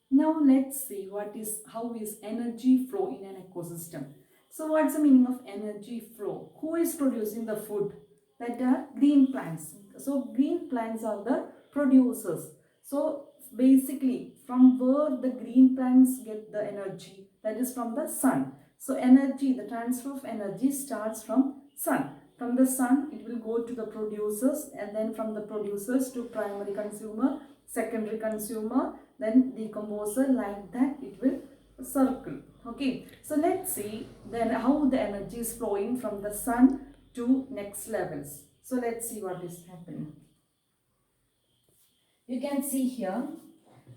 Now let's see how is energy flow in an ecosystem. So what's the meaning of energy flow? Who is producing the food? That are green plants. So green plants are the producers. So basically from where the green plants get the energy, that is from the sun. So energy, the transfer of energy starts from sun. From the sun it will go to the producers, and then from the producers to primary consumer, secondary consumer, then decomposer, like that it will circle. Okay, so let's see then how the energy is flowing from the sun to next levels. So let's see what is happening. You can see here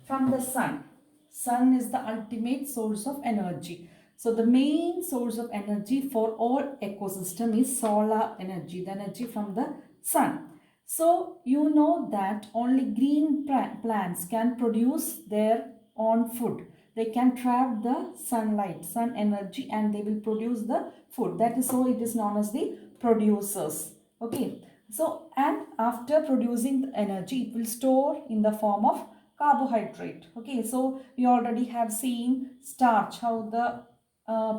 from the sun. Sun is the ultimate source of energy. So the main source of energy for all ecosystem is solar energy, the energy from the sun. So you know that only green plants can produce their own food. They can trap the sunlight, sun energy, and they will produce the food. That is so it is known as the producers. Okay. So, and after producing the energy, it will store in the form of carbohydrate. Okay, so we already have seen starch, how the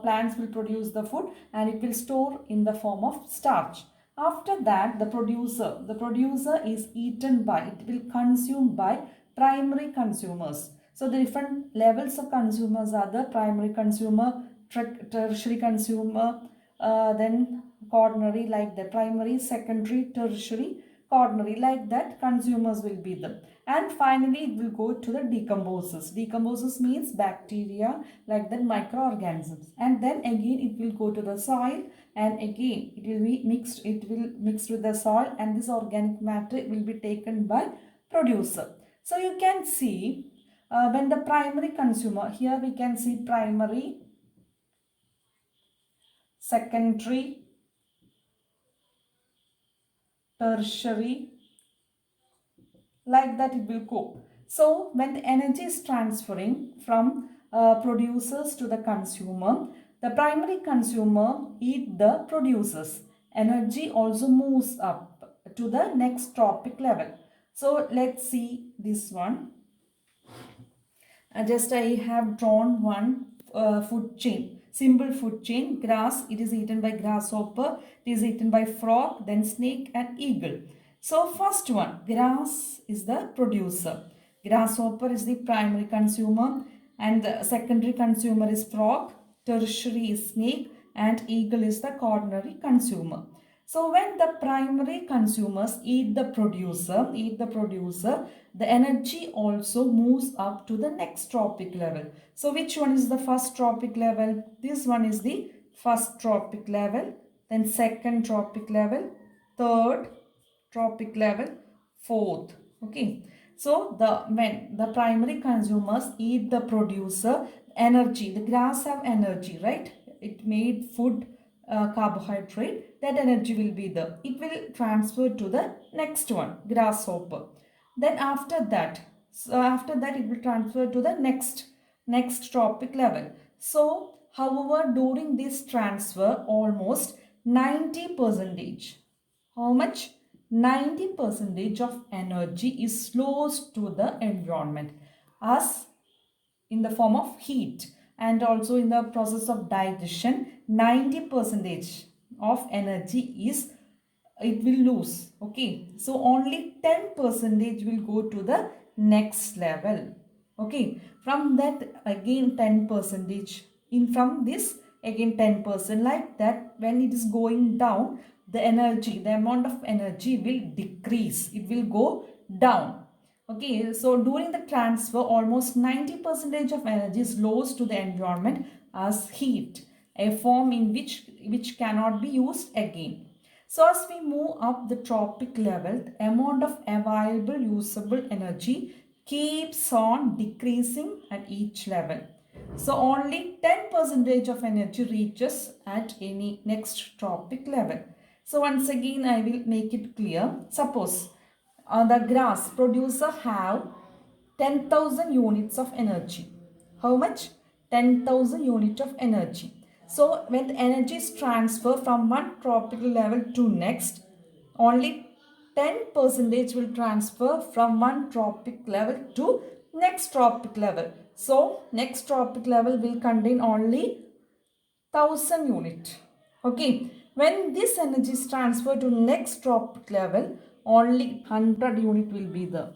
plants will produce the food, and it will store in the form of starch. After that, the producer is eaten by, it will consumed by primary consumers. So the different levels of consumers are the primary consumer, tertiary consumer, then quaternary, like the primary, secondary, tertiary, quaternary, like that consumers will be them. And finally it will go to the decomposers. Decomposers means bacteria, like that microorganisms, and then again it will go to the soil, and again it will mix with the soil, and this organic matter will be taken by producer. So you can see when the primary consumer, here we can see primary, secondary, tertiary, like that it will go. So when the energy is transferring from producers to the consumer, the primary consumer eat the producers. Energy also moves up to the next tropic level. So let's see this one. Just I have drawn one food chain, simple food chain. Grass, it is eaten by grasshopper, it is eaten by frog, then snake and eagle. So first one, grass is the producer, grasshopper is the primary consumer, and the secondary consumer is frog, tertiary is snake, and eagle is the quaternary consumer. So when the primary consumers eat the producer, the energy also moves up to the next tropic level. So which one is the first tropic level? This one is the first tropic level, then second tropic level, third tropic level, fourth. Okay. So when the primary consumers eat the producer, energy, the grass have energy, right? It made food, carbohydrate, that energy will be there. It will transfer to the next one, grasshopper. Then after that, it will transfer to the next tropic level. So however, during this transfer, almost 90 percentage, how much? 90 percentage of energy is lost to the environment as in the form of heat, and also in the process of digestion 90 percentage of energy is, it will lose. Okay, so only 10 percentage will go to the next level. Okay, from that again 10 percentage, in from this again 10%, like that. When it is going down, the energy, the amount of energy will decrease, it will go down. Okay, so during the transfer, almost 90 percentage of energy is lost to the environment as heat, a form in which cannot be used again. So as we move up the tropic level, the amount of available usable energy keeps on decreasing at each level. So only 10 percentage of energy reaches at any next tropic level. So once again I will make it clear. Suppose the grass producer have 10,000 units of energy. How much? 10,000 units of energy. So when the energy is transferred from one tropical level to next, only 10 percentage will transfer from one tropic level to next tropic level. So next tropic level will contain only 1000 unit. Okay, when this energy is transferred to next tropic level, only 100 unit will be there.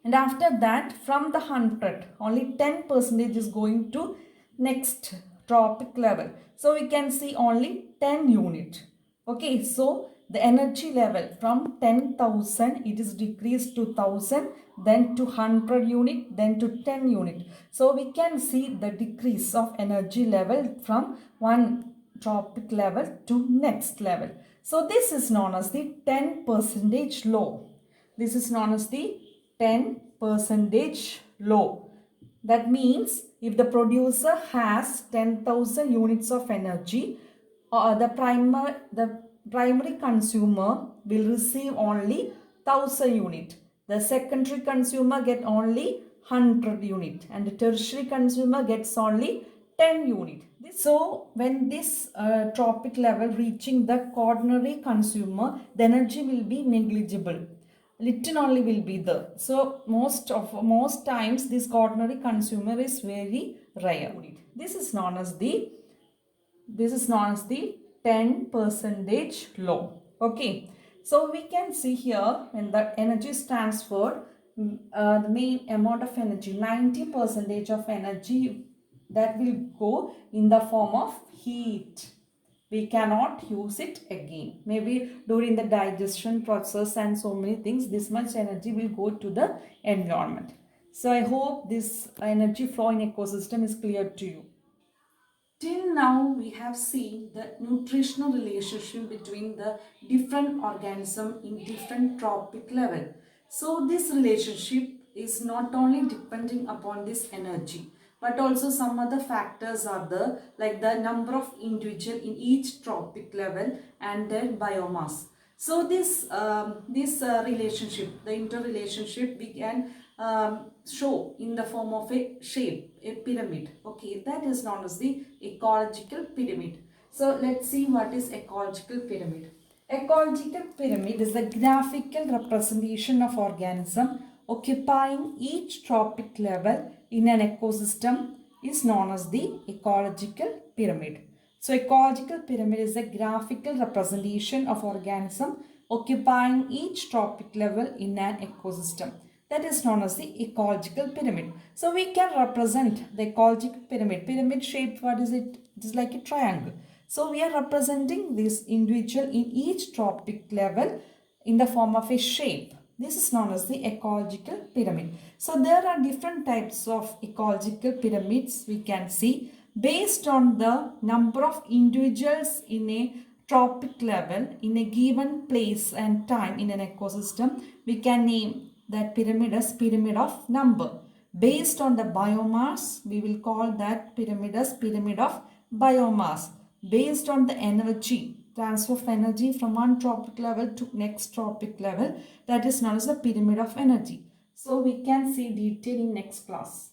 And after that, from the 100, only 10 percentage is going to next tropic level. So we can see only 10 unit. Okay, so the energy level from 10,000, it is decreased to 1000, then to 100 unit, then to 10 unit. So we can see the decrease of energy level from one tropic level to next level. So this is known as the 10 percentage law. This is known as the 10 percentage law. That means if the producer has 10,000 units of energy, the primary consumer will receive only 1000 unit. The secondary consumer get only 100 unit and the tertiary consumer gets only 10 unit. So when this tropic level reaching the quaternary consumer, the energy will be negligible. Little only will be there. So most times this quaternary consumer is very rare. This is known as the 10 percentage law. Okay, so we can see here when the energy is transferred, the main amount of energy, 90 percentage of energy, that will go in the form of heat. We cannot use it again. Maybe during the digestion process and so many things, this much energy will go to the environment. So I hope this energy flow in ecosystem is clear to you. Till now, we have seen the nutritional relationship between the different organism in different tropic level. So this relationship is not only depending upon this energy, but also some other factors are there, like the number of individual in each tropic level and their biomass. So this relationship, the interrelationship, we can show in the form of a shape, a pyramid. Okay, that is known as the ecological pyramid. So let's see what is ecological pyramid. Ecological pyramid is a graphical representation of organism occupying each tropic level in an ecosystem is known as the ecological pyramid. So ecological pyramid is a graphical representation of organism occupying each tropic level in an ecosystem. That is known as the ecological pyramid. So we can represent the ecological pyramid. Pyramid shaped, what is it? It is like a triangle. So we are representing this individual in each tropic level in the form of a shape. This is known as the ecological pyramid. So there are different types of ecological pyramids we can see based on the number of individuals in a tropic level in a given place and time in an ecosystem. We can name that pyramid as pyramid of number. Based on the biomass, we will call that pyramid as pyramid of biomass. Based on the energy, transfer of energy from one tropic level to next tropic level, that is known as the pyramid of energy. So we can see detail in next class.